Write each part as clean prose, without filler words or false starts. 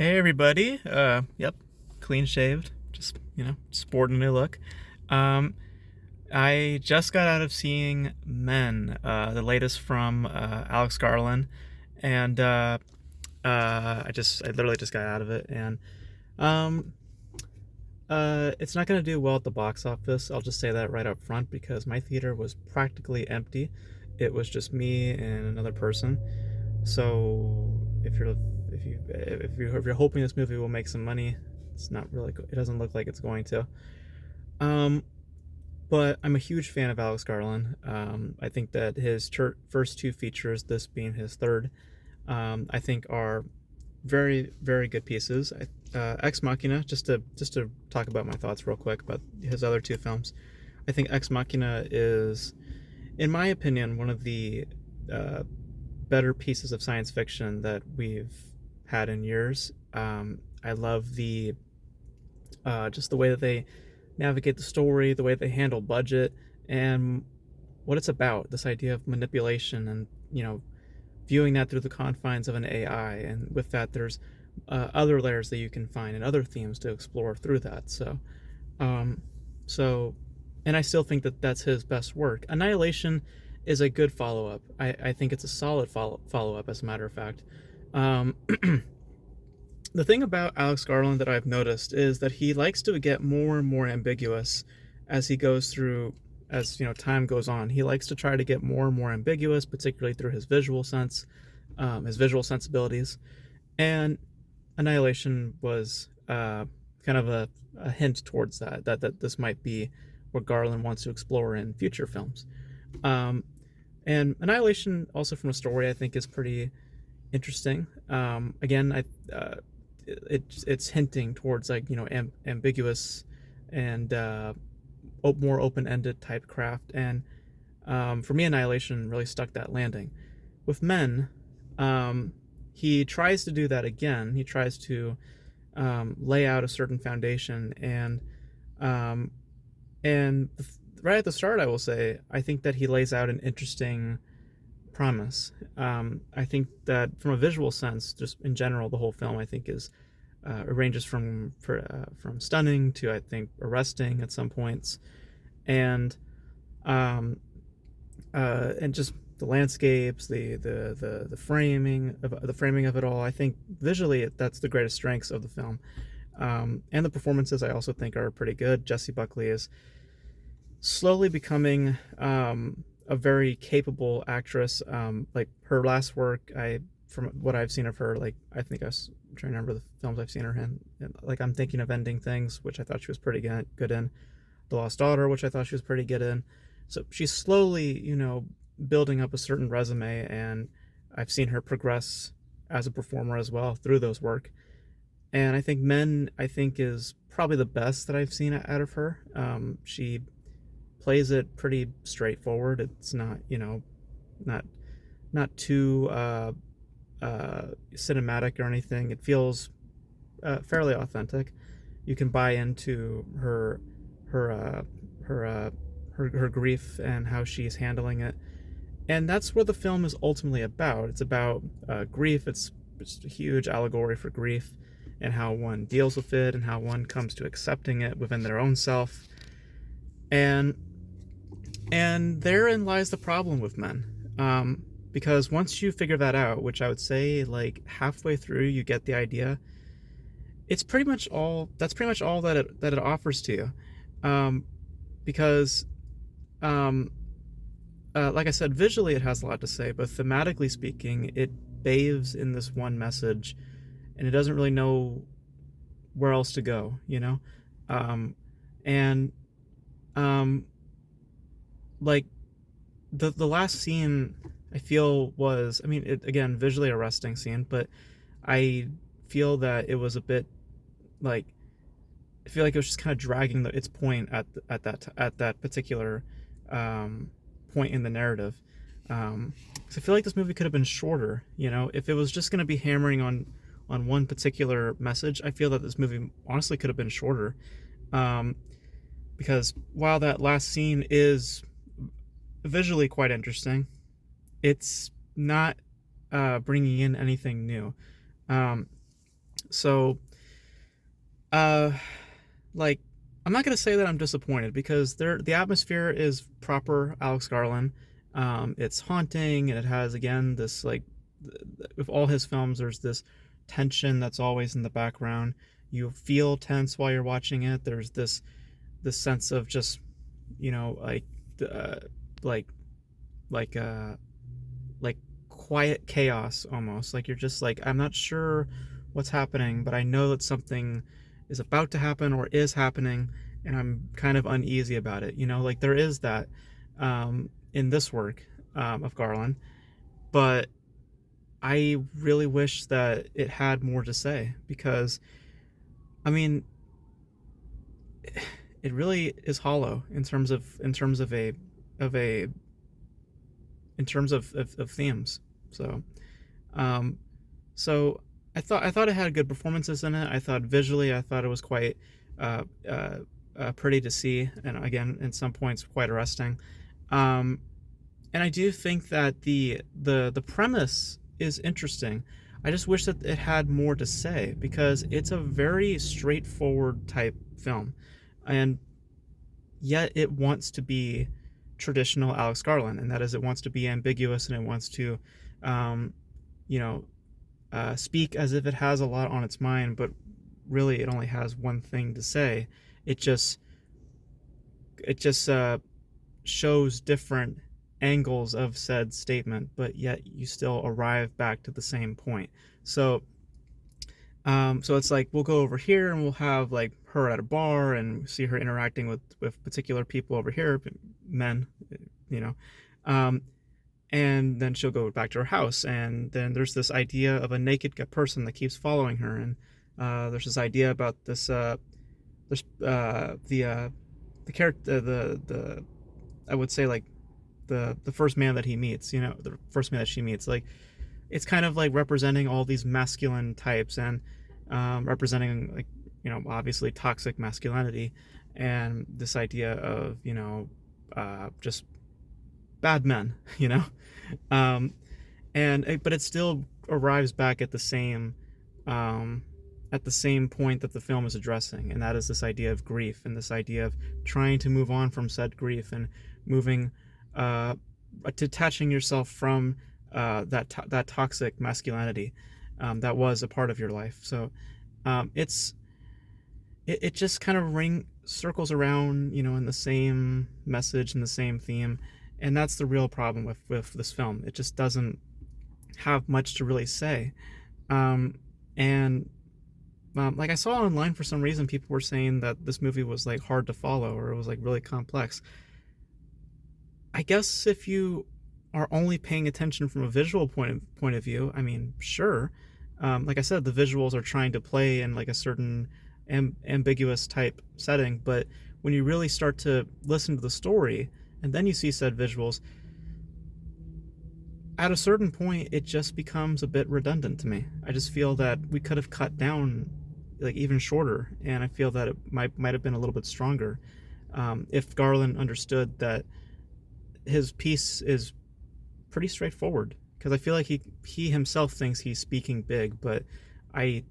Hey everybody. Yep, clean shaved. Just sporting a new look. Um, I just got out of seeing Men, the latest from Alex Garland, and I literally just got out of it, and um, it's not gonna do well at the box office. I'll just say that right up front because my theater was practically empty. It was just me and another person. So if you're hoping this movie will make some money, it's not really. It doesn't look like it's going to. Um, but I'm a huge fan of Alex Garland. I think that his first two features, this being his third, I think are very very good pieces. Ex Machina, just to talk about my thoughts real quick about his other two films. I think Ex Machina is, in my opinion, one of the uh, better pieces of science fiction that we've had in years. I love the just the way that they navigate the story, the way they handle budget, and what it's about. This idea of manipulation, and viewing that through the confines of an AI, and with that, there's other layers that you can find and other themes to explore through that. Um, so, and I still think that that's his best work. Annihilation is a good follow up. I think it's a solid follow up, as a matter of fact. Um, the thing about Alex Garland that I've noticed is that he likes to get more and more ambiguous as he goes through, as time goes on. He likes to try to get more and more ambiguous, particularly through his visual sense, his visual sensibilities. And Annihilation was kind of a hint towards that this might be what Garland wants to explore in future films. Um, and Annihilation, also from a story, I think is pretty interesting. Again, it's hinting towards, like, ambiguous and more open-ended type craft, and for me, Annihilation really stuck that landing. With Men, he tries to do that again. He tries to lay out a certain foundation, um, and right at the start, I will say, I think that he lays out an interesting promise. I think that from a visual sense, just in general, the whole film, I think, is it ranges from stunning to, I think, arresting at some points, and and just the landscapes, the framing of it all. I think visually that's the greatest strengths of the film, and the performances I also think are pretty good. Jessie Buckley is slowly becoming a very capable actress. Like her last work, from what I've seen of her, like I think I'm trying to remember the films I've seen her in. Like I'm thinking of Ending Things, which I thought she was pretty good in. The Lost Daughter, which I thought she was pretty good in. So she's slowly, building up a certain resume, and I've seen her progress as a performer as well through those work. And I think Men, I think, is probably the best that I've seen out of her. She plays it pretty straightforward. It's not, not not too cinematic or anything. It feels fairly authentic. You can buy into her her grief and how she's handling it, and that's what the film is ultimately about. It's about grief. It's a huge allegory for grief and how one deals with it and how one comes to accepting it within their own self. And therein lies the problem with Men. Because once you figure that out, which I would say like halfway through, you get the idea. It's pretty much all. That's pretty much all that it offers to you. Um, because um, like I said, visually it has a lot to say, but thematically speaking, it bathes in this one message, and it doesn't really know where else to go. Um, and um, like the last scene, I feel, was, I mean, it, again, visually arresting scene, but I feel that it was a bit like, I feel like it was just kind of dragging its point at that particular um, point in the narrative. So I feel like this movie could have been shorter. If it was just going to be hammering on one particular message, I feel that this movie honestly could have been shorter. Um, because while that last scene is visually quite interesting, it's not bringing in anything new. Um, So, uh, like, I'm not gonna say that I'm disappointed because the atmosphere is proper Alex Garland. It's haunting, and it has again this like, with all his films, there's this tension that's always in the background. You feel tense while you're watching it. There's this sense of just, like, uh, like like uh like quiet chaos almost. Like you're just like, I'm not sure what's happening, but I know that something is about to happen or is happening, and I'm kind of uneasy about it. Like there is that in this work of Garland, but I really wish that it had more to say because, I mean, it really is hollow of a in terms of themes. So, um, so I thought it had good performances in it. I thought visually, I thought it was quite uh, uh, pretty to see, and again, in some points, quite arresting. Um, and I do think that the premise is interesting. I just wish that it had more to say because it's a very straightforward type film, and yet it wants to be traditional Alex Garland, and that is, it wants to be ambiguous and it wants to, um, you know, speak as if it has a lot on its mind, but really it only has one thing to say. It just it just shows different angles of said statement, but yet you still arrive back to the same point. So so it's like we'll go over here and we'll have like her at a bar and see her interacting with particular people over here, men, you know, um, and then she'll go back to her house, and then there's this idea of a naked person that keeps following her, and there's this idea about this there's the character the I would say like the first man that he meets, the first man that she meets, like it's kind of like representing all these masculine types and representing, like, obviously toxic masculinity and this idea of, just bad men, um, and but it still arrives back um, at the same point that the film is addressing, and that is this idea of grief and this idea of trying to move on from said grief and moving, uh, detaching yourself from that toxic masculinity that was a part of your life. So it just kind of ring circles around, in the same message and the same theme, and that's the real problem with this film. It just doesn't have much to really say, and like I saw online, for some reason people were saying that this movie was like hard to follow or it was like really complex. I guess if you are only paying attention from a visual point of view, I mean, sure. Like I said, the visuals are trying to play in like a certain ambiguous type setting, but when you really start to listen to the story and then you see said visuals, at a certain point it just becomes a bit redundant to me. I just feel that we could have cut down like even shorter, and I feel that it might have been a little bit stronger if Garland understood that his piece is pretty straightforward, because I feel like he himself thinks he's speaking big, but I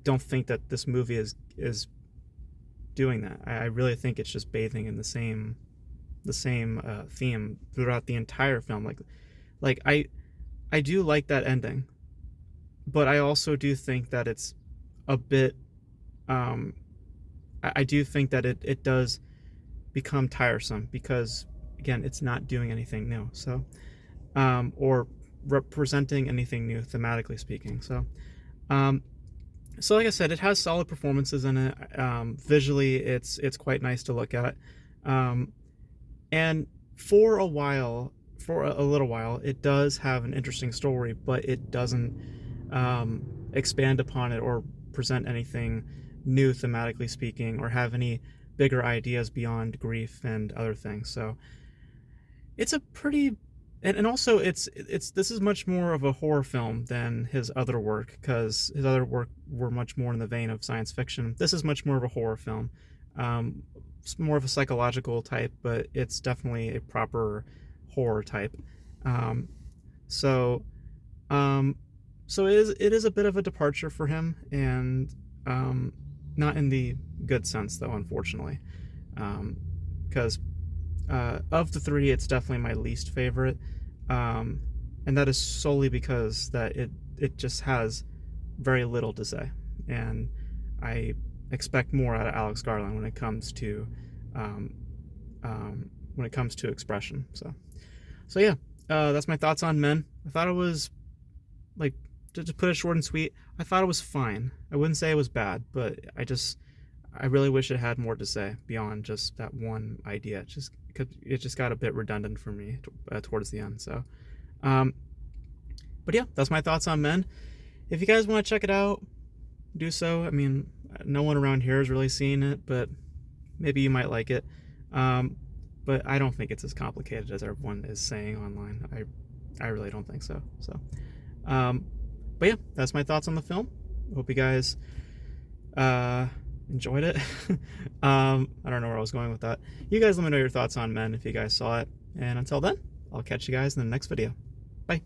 don't think that this movie is doing that. I really think it's just bathing in the same theme throughout the entire film. Like I do like that ending, but I also do think that it's a bit. Um, I do think that it does become tiresome because, again, it's not doing anything new. So or representing anything new thematically speaking. Um, so like I said, it has solid performances in it. Visually, it's quite nice to look at, um, and for a little while, it does have an interesting story, but it doesn't expand upon it or present anything new thematically speaking, or have any bigger ideas beyond grief and other things. So it's a pretty, and also it's this is much more of a horror film than his other work, because his other work were much more in the vein of science fiction. This is much more of a horror film. It's more of a psychological type, but it's definitely a proper horror type. Um, so um, So it is a bit of a departure for him, and not in the good sense though, unfortunately, because of the three, it's definitely my least favorite, and that is solely because that it just has very little to say, and I expect more out of Alex Garland um, when it comes to expression. So yeah, that's my thoughts on Men. I thought it was, like, to put it short and sweet, I thought it was fine. I wouldn't say it was bad, but I really wish it had more to say beyond just that one idea. It just got a bit redundant for me towards the end. So, um, but yeah, that's my thoughts on Men. If you guys want to check it out, do so. I mean, no one around here has really seen it, but maybe you might like it. But I don't think it's as complicated as everyone is saying online. I really don't think so. Um, but yeah, that's my thoughts on the film. Hope you guys enjoyed it. I don't know where I was going with that. You guys let me know your thoughts on Men if you guys saw it. And until then, I'll catch you guys in the next video. Bye.